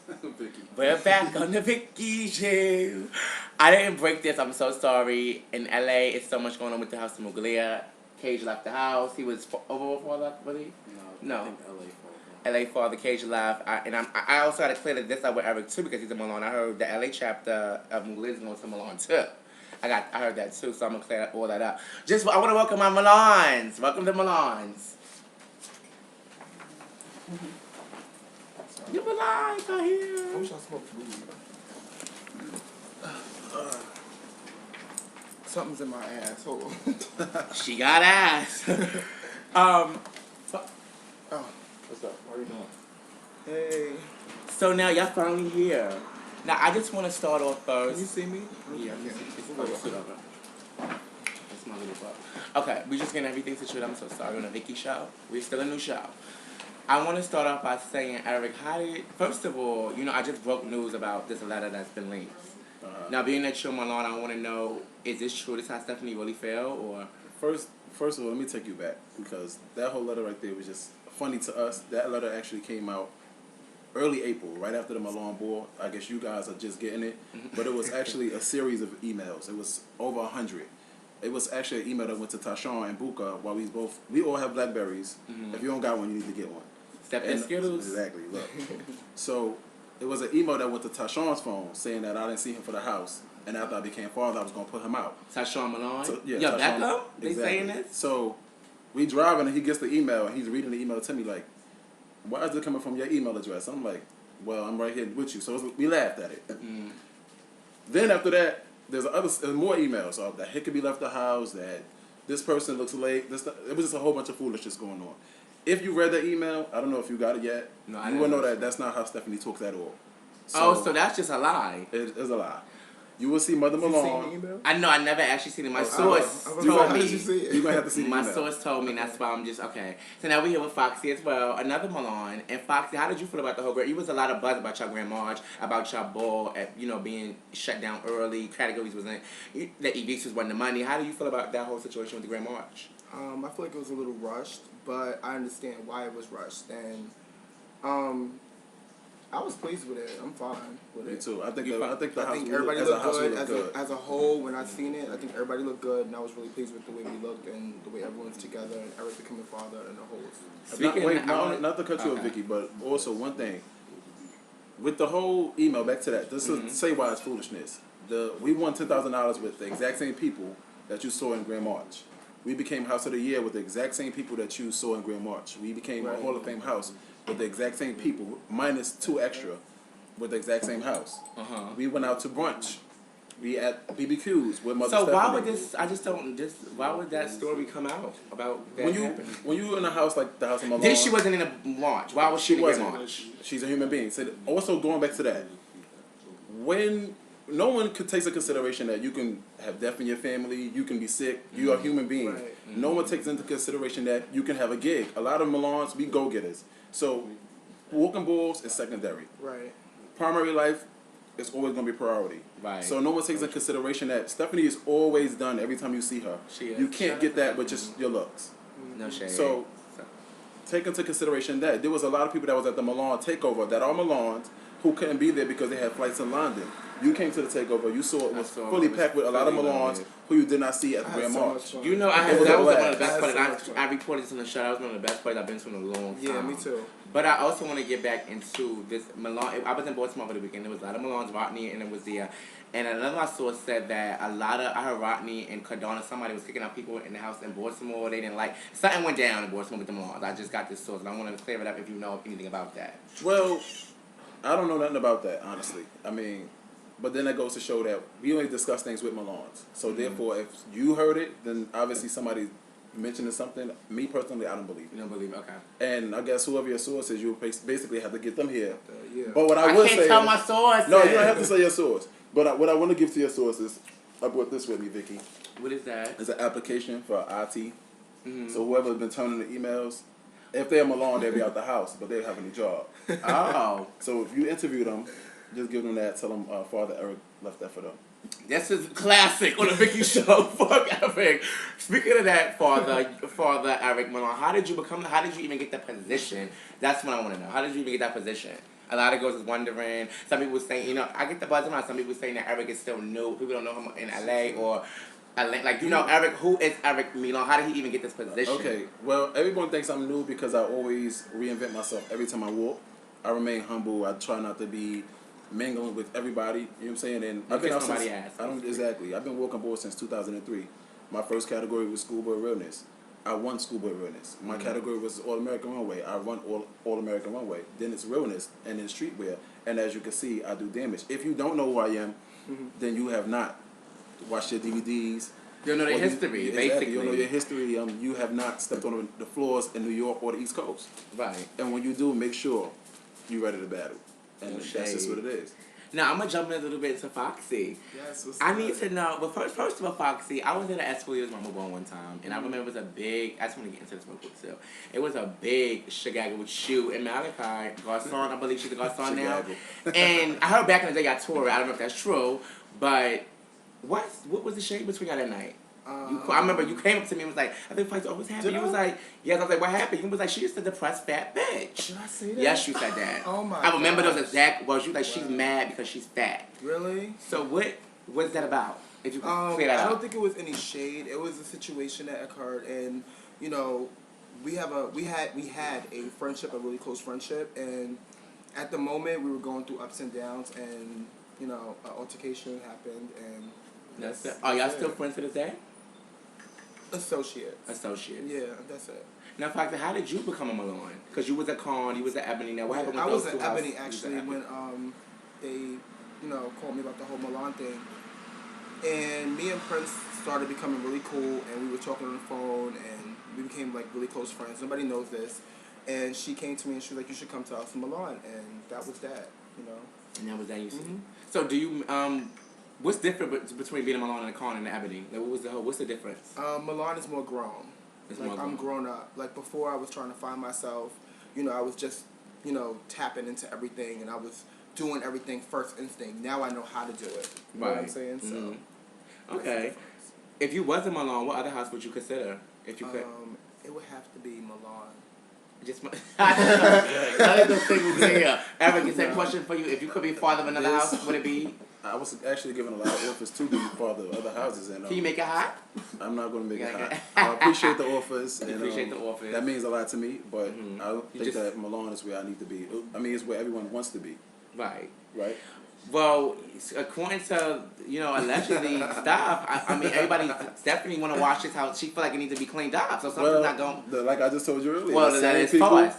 Vicky. We're back on the Vicky show. I didn't break this. I'm so sorry. In LA, it's so much going on with the house of Muglia. Cage left the house. He was over for that, was he? No. I think LA. LA father, Cage left. I also had to clear this up with Eric too because he's in Milan. I heard the LA chapter of Muglia is going to Milan too. I heard that too, so I'm gonna clear all that up. I want to welcome my Milans. Welcome to Milans. You Milans are here. I wish I smoked weed. Something's in my asshole. She got ass. Oh, what's up? How are you doing? Hey. So now y'all finally here. Now I just want to start off first. Can you see me? Yeah, it's my little butt. Okay, we're just getting everything situated. I'm so sorry. We're on a Vicky show. We're still a new show. I want to start off by saying, Eric, first of all, I just broke news about this letter that's been leaked. Now, being that you're Milan, I want to know, is this true? This how Stephanie really felt, or? First of all, let me take you back, because that whole letter right there was just funny to us. That letter actually came out early April, right after the Milan ball. I guess you guys are just getting it, but it was actually a series of emails. It was over 100. It was actually an email that went to Tashawn and Buka while we all have Blackberries. If you don't got one, you need to get one. Step in Skittles. Exactly, look. So it was an email that went to Tashawn's phone saying that I didn't see him for the house, and after I became father, I was going to put him out. Tashawn Milan? So, yeah, Your Tashawn, backup? They exactly. saying this? So we driving and he gets the email and he's reading the email to me like, why is it coming from your email address? I'm like, well, I'm right here with you. So we laughed at it. Then after that, there's more emails that Hickabee left the house, that this person looks late. It was just a whole bunch of foolishness going on. If you read the email, I don't know if you got it yet. No, I you will know that that's not how Stephanie talks at all. So that's just a lie. It is a lie. You will see Mother You Malone. seen the email? I know, I never actually seen it. My source told How me. did you see it? You're going to have to see the My email. source told me, and that's why I'm just, okay. So now we're here with Foxy as well, another Milan. And Foxy, how did you feel about the whole girl? It was a lot of buzz about your Grand March, about your ball, being shut down early, categories wasn't, the EVs was winning the money. How do you feel about that whole situation with the Grand March? I feel like it was a little rushed, but I understand why it was rushed. And I was pleased with it. I'm fine with it. Me too. I think the house everybody as a looked house good. looked good. As a whole, when I seen it, I think everybody looked good, and I was really pleased with the way we looked and the way everyone's together and Eric becoming father and the whole. Not to cut you off, Vicky, but also one thing. With the whole email, back to that, just to say why it's foolishness. We won $10,000 with the exact same people that you saw in Grand March. We became House of the Year with the exact same people that you saw in Grand March. We became a Hall of Fame house with the exact same people, minus 2 extra, with the exact same house. We went out to brunch. We at BBQs with Mother Stephanie. Why would that story come out about that happening? When you were in a house like the House of Malone. She wasn't in a launch. Why was she in a launch? She's a human being. So also going back to that, when no one could take into consideration that you can have death in your family, you can be sick, you are a human being. Right. No one takes into consideration that you can have a gig. A lot of Milans, we go-getters. So walking balls is secondary. Right. Primary life is always going to be priority. Right. So no one takes into consideration that Stephanie is always done every time you see her. She is. You can't get that with just your looks. No shade. So take into consideration that there was a lot of people that was at the Milan takeover that are Milans who couldn't be there because they had flights in London. You came to the takeover. You saw it was fully packed with a lot of Milans who you did not see at the Grand March. That was one of the best parties. I reported this on the show. That was one of the best parties I've been to in a long time. Yeah, me too. But I also want to get back into this Milan. I was in Baltimore over the weekend. There was a lot of Milans, Rodney, and it was the. And another source said that I heard Rodney and Cardona, somebody was kicking out people in the house in Baltimore. They didn't like, something went down in Baltimore with the Milans. I just got this source, and I want to clear it up if you know anything about that. Well, I don't know nothing about that, honestly. I mean, but then that goes to show that we only discuss things with Milans. So therefore, if you heard it, then obviously somebody mentioning something. Me personally, I don't believe it. You don't believe it? Okay. And I guess whoever your source is, you basically have to get them here. Yeah. But what I would can't say tell my source. No, you don't have to say your source. But what I want to give to your source is, I brought this with me, Vicky. What is that? It's an application for IT. So whoever's been turning the emails, if they're Milan, they'll be out the house, but they don't have any job. Oh. So if you interview them, just give them that. Tell them Father Eric left that for them. This is classic on the Vicky show. Fuck Eric. Speaking of that, Father Eric Milan, how did you even get that position? That's what I want to know. How did you even get that position? A lot of girls is wondering. Some people saying, you know, I get the buzz around. Some people saying that Eric is still new. People don't know him in LA or like, you know, Eric. Who is Eric Milan? How did he even get this position? Okay, well, everyone thinks I'm new because I always reinvent myself every time I walk. I remain humble. I try not to be mingling with everybody. You know what I'm saying? And I've been out since, exactly. I've been walking board since 2003. My first category was schoolboy realness. I won schoolboy realness. My category was All American Runway. I run All American Runway. Then it's realness and then streetwear. And as you can see, I do damage. If you don't know who I am, then you have not watched your DVDs. You don't know their history, basically. You don't know your history. You have not stepped on the floors in New York or the East Coast. Right. And when you do, make sure you're ready to battle. And that's just what it is. Now, I'm going to jump in a little bit to Foxy. Yes, I need to know, but first of all, Foxy, I was at an Escalier's Mama Ball one time, and I remember it was a big, I just want to get into this real quick too. It was a big shagaga with you and Malachi, Garcon, I believe she's a Garcon now. And I heard back in the day y'all toured, I don't know if that's true, but what was the shade between y'all that night? I remember you came up to me and was like, I think Foxy always happened. You was like, yes. I was like, what happened? You was like, she's just a depressed fat bitch. Did I say that? Yes, you said that. Oh my I remember gosh. those exact words. You like, she's mad because she's fat. Really? So what's that about? If you could clear that I up. don't think it was any shade. It was a situation that occurred, and you know, we had a friendship, a really close friendship, and at the moment we were going through ups and downs, and you know, an altercation happened, and That's it. Are y'all still friends to this day? Associates. Yeah, that's it. Now, Foxy, how did you become a Milan? Because you was at Con, you was at Ebony. Now, what happened with I those was two at Ebony houses? actually when they, you know, called me about the whole Milan thing. And me and Prince started becoming really cool, and we were talking on the phone, and we became like really close friends. Nobody knows this. And she came to me and she was like, "You should come to us in Milan," and that was that, you know. And that was that you see. So, do you what's different between being a Milan and a Con and Ebony? Like, what's the difference? Milan is more grown. It's like more I'm grown. grown up. Like before, I was trying to find myself. You know, I was just, you know, tapping into everything, and I was doing everything first instinct. Now I know how to do it. You know what I'm saying? So. Okay. If you was in Milan, what other house would you consider? If you could. It would have to be Milan. Just I didn't think we were here. Eric, is that question for you? If you could be father of another house, would it be? I was actually given a lot of offers to be father of other houses, and Can you make it hot? I'm not going to make it hot. I appreciate the offers. And, appreciate the offers. That means a lot to me, but I don't think that Milan is where I need to be. I mean, it's where everyone wants to be. Right. Right. Well, according to, you know, allegedly stuff, I mean, everybody definitely want to wash this house. She feel like it needs to be cleaned up, so something's not going. Like I just told you earlier. Well, that is false.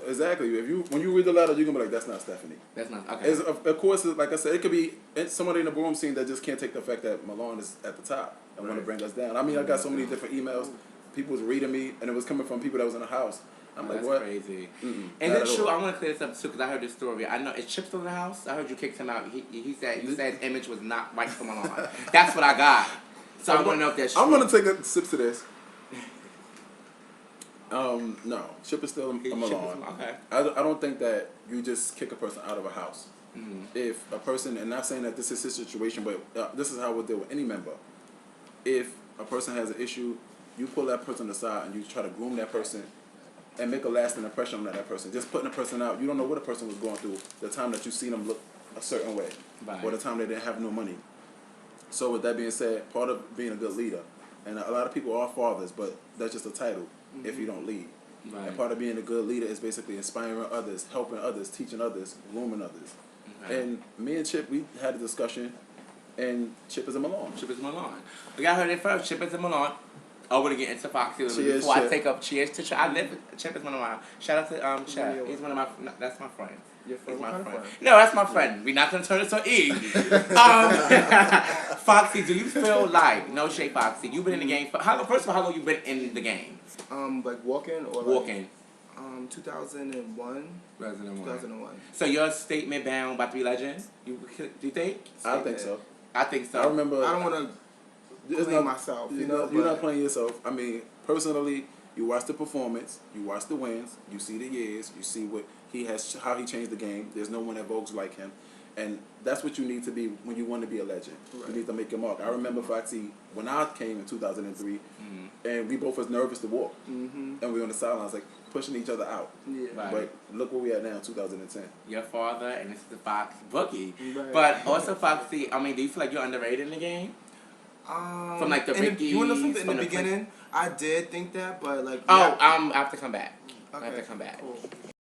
Exactly. When you read the letter, you're gonna be like, "That's not Stephanie." That's not okay. Of course, like I said, it could be somebody in the boom scene that just can't take the fact that Milan is at the top and want to bring us down. I mean, I got so many different emails. People was reading me, and it was coming from people that was in the house. I'm like, that's what? Crazy. And it's true. I want to clear this up too because I heard this story. I know is Chip still in the house? I heard you kicked him out. He said you said his image was not right for Milan. That's what I got. So I want to know if that's true. I'm gonna take a sip to this. No, Chip is still a Milan. Okay. I don't think that you just kick a person out of a house. If a person, and not saying that this is his situation, but this is how we'll deal with any member. If a person has an issue, you pull that person aside and you try to groom that person and make a lasting impression on that person. Just putting a person out, you don't know what a person was going through the time that you seen them look a certain way, or the time they didn't have no money. So with that being said, part of being a good leader, and a lot of people are fathers, but that's just a title if you don't lead. Right. And part of being a good leader is basically inspiring others, helping others, teaching others, grooming others. And me and Chip, we had a discussion, and Chip is a Milan. Chip is a Milan. We got heard it first. Chip is a Milan. I want to get into Foxy a little bit Cheers, before Chip. I take up. Cheers to Chip. I live with Chip is one of my. Shout out to Chip. He's one of my. No, that's my friend. Your friend? He's my What kind friend. of friend? No, that's my friend. We're not gonna turn this on E. Foxy, do you feel like no shade, Foxy? You've been in the game for how long? First of all, how long you been in the game? Like walking or Walking. 2001. 2001. So your statement bound about to be legend? Do you think? I think so. I think so. I remember. I don't want to play myself. You know, you're not playing yourself. I mean, personally, you watch the performance, you watch the wins, you see the years, you see what he has, how he changed the game. There's no one at Vogue's like him, and that's what you need to be when you want to be a legend. Right. You need to make your mark. I remember Foxy when I came in 2003, and we both was nervous to walk, and we were on the sidelines like, pushing each other out. Yeah. Right. But look where we at now, 2010. Your father, and this is the Fox bookie. Right. But also, Foxy, I mean, do you feel like you're underrated in the game? From like the Vickies, you wanna know something? In from the the beginning, I did think that, but like. Oh, I have to come back. Okay. I have to come back. Cool.